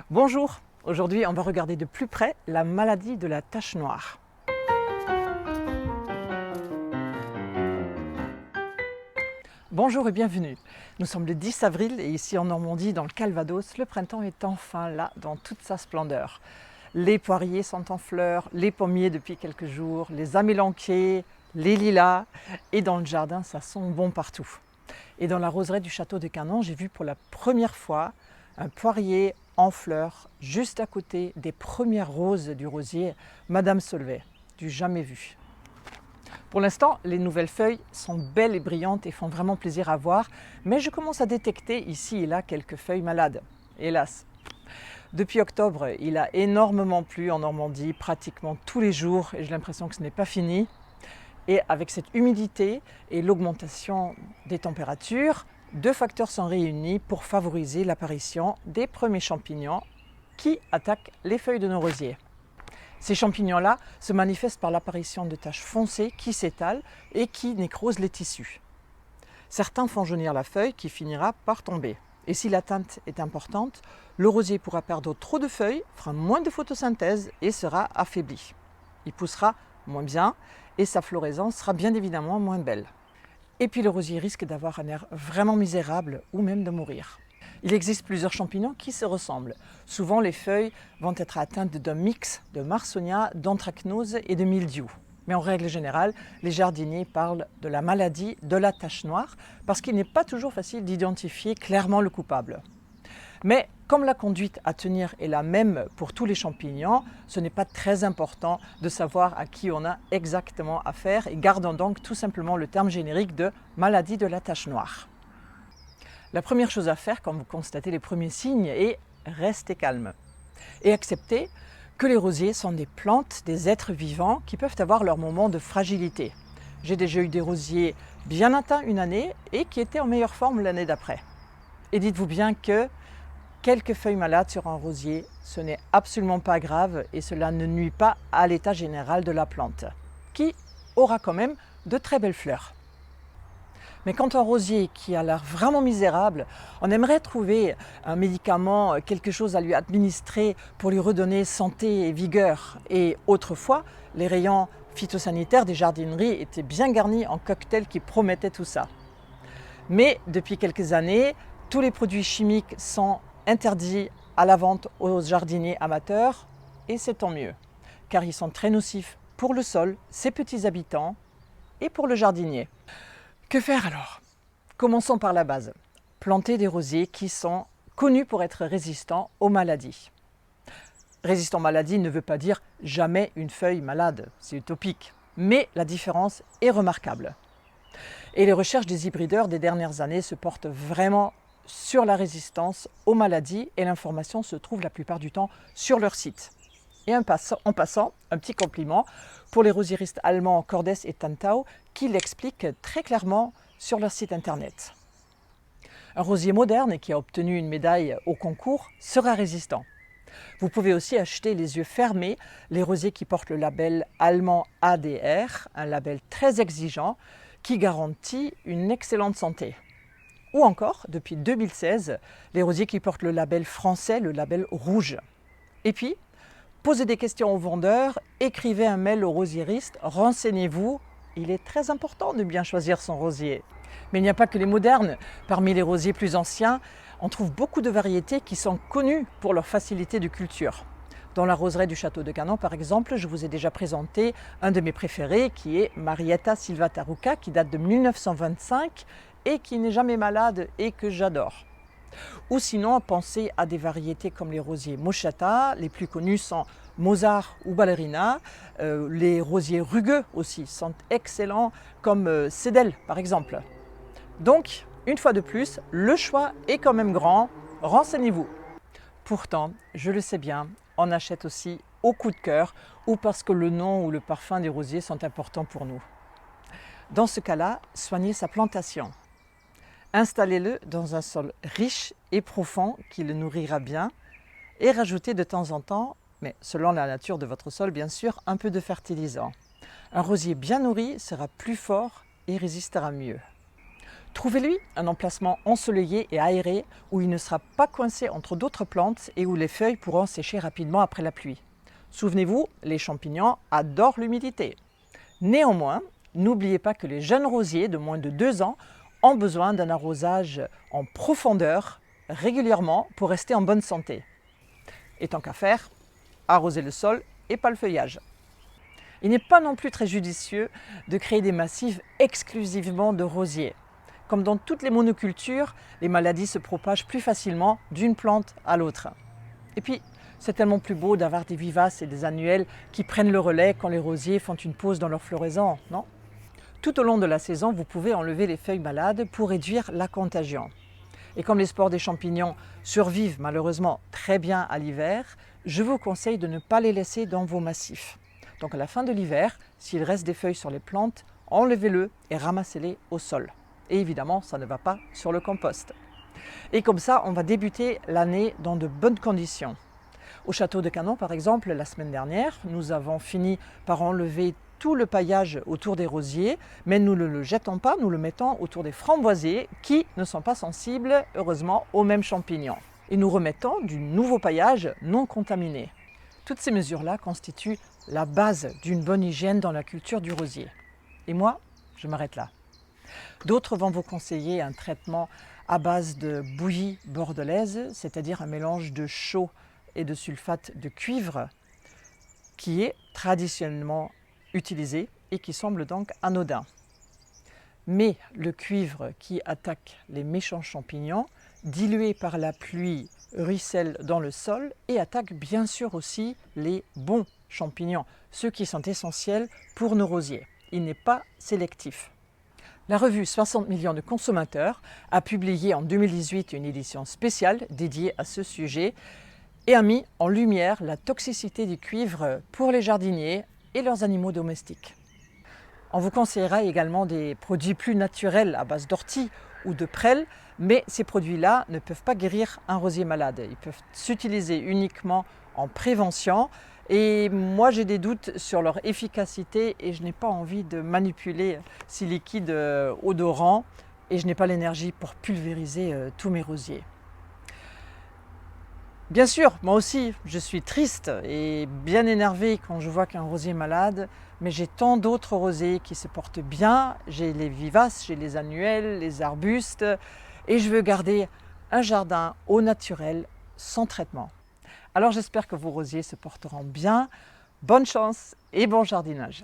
Bonjour, aujourd'hui on va regarder de plus près la maladie de la tache noire. Bonjour et bienvenue. Nous sommes le 10 avril et ici en Normandie, dans le Calvados, le printemps est enfin là dans toute sa splendeur. Les poiriers sont en fleurs, les pommiers depuis quelques jours, les amélanchiers, les lilas et dans le jardin ça sent bon partout. Et dans la roseraie du château de Cannon, j'ai vu pour la première fois un poirier en fleurs juste à côté des premières roses du rosier Madame Solvay, du jamais vu. Pour l'instant, les nouvelles feuilles sont belles et brillantes et font vraiment plaisir à voir, mais je commence à détecter ici et là quelques feuilles malades, hélas. Depuis octobre, il a énormément plu en Normandie, pratiquement tous les jours, et j'ai l'impression que ce n'est pas fini. Et avec cette humidité et l'augmentation des températures, deux facteurs sont réunis pour favoriser l'apparition des premiers champignons qui attaquent les feuilles de nos rosiers. Ces champignons-là se manifestent par l'apparition de taches foncées qui s'étalent et qui nécrosent les tissus. Certains font jaunir la feuille qui finira par tomber. Et si l'atteinte est importante, le rosier pourra perdre trop de feuilles, fera moins de photosynthèse et sera affaibli. Il poussera moins bien et sa floraison sera bien évidemment moins belle. Et puis le rosier risque d'avoir un air vraiment misérable ou même de mourir. Il existe plusieurs champignons qui se ressemblent. Souvent les feuilles vont être atteintes d'un mix de marsonia, d'anthracnose et de mildiou. Mais en règle générale, les jardiniers parlent de la maladie de la tache noire parce qu'il n'est pas toujours facile d'identifier clairement le coupable. Mais comme la conduite à tenir est la même pour tous les champignons, ce n'est pas très important de savoir à qui on a exactement affaire et gardons donc tout simplement le terme générique de maladie de la tache noire. La première chose à faire quand vous constatez les premiers signes est rester calme et accepter que les rosiers sont des plantes, des êtres vivants qui peuvent avoir leur moment de fragilité. J'ai déjà eu des rosiers bien atteints une année et qui étaient en meilleure forme l'année d'après. Et dites-vous bien que quelques feuilles malades sur un rosier, ce n'est absolument pas grave et cela ne nuit pas à l'état général de la plante, qui aura quand même de très belles fleurs. Mais quand un rosier qui a l'air vraiment misérable, on aimerait trouver un médicament, quelque chose à lui administrer pour lui redonner santé et vigueur. Et autrefois, les rayons phytosanitaires des jardineries étaient bien garnis en cocktails qui promettaient tout ça. Mais depuis quelques années, tous les produits chimiques sont interdits à la vente aux jardiniers amateurs et c'est tant mieux, car ils sont très nocifs pour le sol, ses petits habitants et pour le jardinier. Que faire alors? Commençons par la base. Planter des rosiers qui sont connus pour être résistants aux maladies. Résistant aux maladies ne veut pas dire jamais une feuille malade, c'est utopique, mais la différence est remarquable. Et les recherches des hybrideurs des dernières années se portent vraiment sur la résistance aux maladies et l'information se trouve la plupart du temps sur leur site. Et en passant, un petit compliment pour les rosieristes allemands Cordes et Tantau qui l'expliquent très clairement sur leur site internet. Un rosier moderne qui a obtenu une médaille au concours sera résistant. Vous pouvez aussi acheter les yeux fermés les rosiers qui portent le label allemand ADR, un label très exigeant qui garantit une excellente santé. Ou encore, depuis 2016, les rosiers qui portent le label français, le label rouge. Et puis, posez des questions aux vendeurs, écrivez un mail au rosieriste, renseignez-vous. Il est très important de bien choisir son rosier. Mais il n'y a pas que les modernes. Parmi les rosiers plus anciens, on trouve beaucoup de variétés qui sont connues pour leur facilité de culture. Dans la roseraie du château de Cannon, par exemple, je vous ai déjà présenté un de mes préférés qui est Marietta Silvataruca, qui date de 1925 et qui n'est jamais malade et que j'adore. Ou sinon, pensez à des variétés comme les rosiers Moschata, les plus connus sont Mozart ou Ballerina. Les rosiers rugueux aussi sont excellents comme Cédelle par exemple. Donc, une fois de plus, le choix est quand même grand, renseignez-vous. Pourtant, je le sais bien, on achète aussi au coup de cœur ou parce que le nom ou le parfum des rosiers sont importants pour nous. Dans ce cas-là, soignez sa plantation. Installez-le dans un sol riche et profond qui le nourrira bien et rajoutez de temps en temps, mais selon la nature de votre sol bien sûr, un peu de fertilisant. Un rosier bien nourri sera plus fort et résistera mieux. Trouvez-lui un emplacement ensoleillé et aéré où il ne sera pas coincé entre d'autres plantes et où les feuilles pourront sécher rapidement après la pluie. Souvenez-vous, les champignons adorent l'humidité. Néanmoins, n'oubliez pas que les jeunes rosiers de moins de 2 ans ont besoin d'un arrosage en profondeur régulièrement pour rester en bonne santé. Et tant qu'à faire, arrosez le sol et pas le feuillage. Il n'est pas non plus très judicieux de créer des massifs exclusivement de rosiers. Comme dans toutes les monocultures, les maladies se propagent plus facilement d'une plante à l'autre. Et puis, c'est tellement plus beau d'avoir des vivaces et des annuels qui prennent le relais quand les rosiers font une pause dans leur floraison, non? Tout au long de la saison, vous pouvez enlever les feuilles malades pour réduire la contagion. Et comme les spores des champignons survivent malheureusement très bien à l'hiver, je vous conseille de ne pas les laisser dans vos massifs. Donc à la fin de l'hiver, s'il reste des feuilles sur les plantes, enlevez-le et ramassez-les au sol. Et évidemment, ça ne va pas sur le compost. Et comme ça, on va débuter l'année dans de bonnes conditions. Au château de Canon, par exemple, la semaine dernière, nous avons fini par enlever tout le paillage autour des rosiers, mais nous ne le jetons pas, nous le mettons autour des framboisiers qui ne sont pas sensibles, heureusement, aux mêmes champignons. Et nous remettons du nouveau paillage non contaminé. Toutes ces mesures-là constituent la base d'une bonne hygiène dans la culture du rosier. Et moi, je m'arrête là. D'autres vont vous conseiller un traitement à base de bouillie bordelaise, c'est-à-dire un mélange de chaux et de sulfate de cuivre qui est traditionnellement utilisé et qui semble donc anodin. Mais le cuivre qui attaque les méchants champignons, dilué par la pluie, ruisselle dans le sol et attaque bien sûr aussi les bons champignons, ceux qui sont essentiels pour nos rosiers. Il n'est pas sélectif. La revue 60 millions de consommateurs a publié en 2018 une édition spéciale dédiée à ce sujet et a mis en lumière la toxicité du cuivre pour les jardiniers et leurs animaux domestiques. On vous conseillera également des produits plus naturels à base d'ortie ou de prêle, mais ces produits-là ne peuvent pas guérir un rosier malade. Ils peuvent s'utiliser uniquement en prévention et moi j'ai des doutes sur leur efficacité et je n'ai pas envie de manipuler ces liquides odorants et je n'ai pas l'énergie pour pulvériser tous mes rosiers. Bien sûr, moi aussi, je suis triste et bien énervée quand je vois qu'un rosier est malade, mais j'ai tant d'autres rosiers qui se portent bien. J'ai les vivaces, j'ai les annuels, les arbustes et je veux garder un jardin au naturel, sans traitement. Alors j'espère que vos rosiers se porteront bien. Bonne chance et bon jardinage!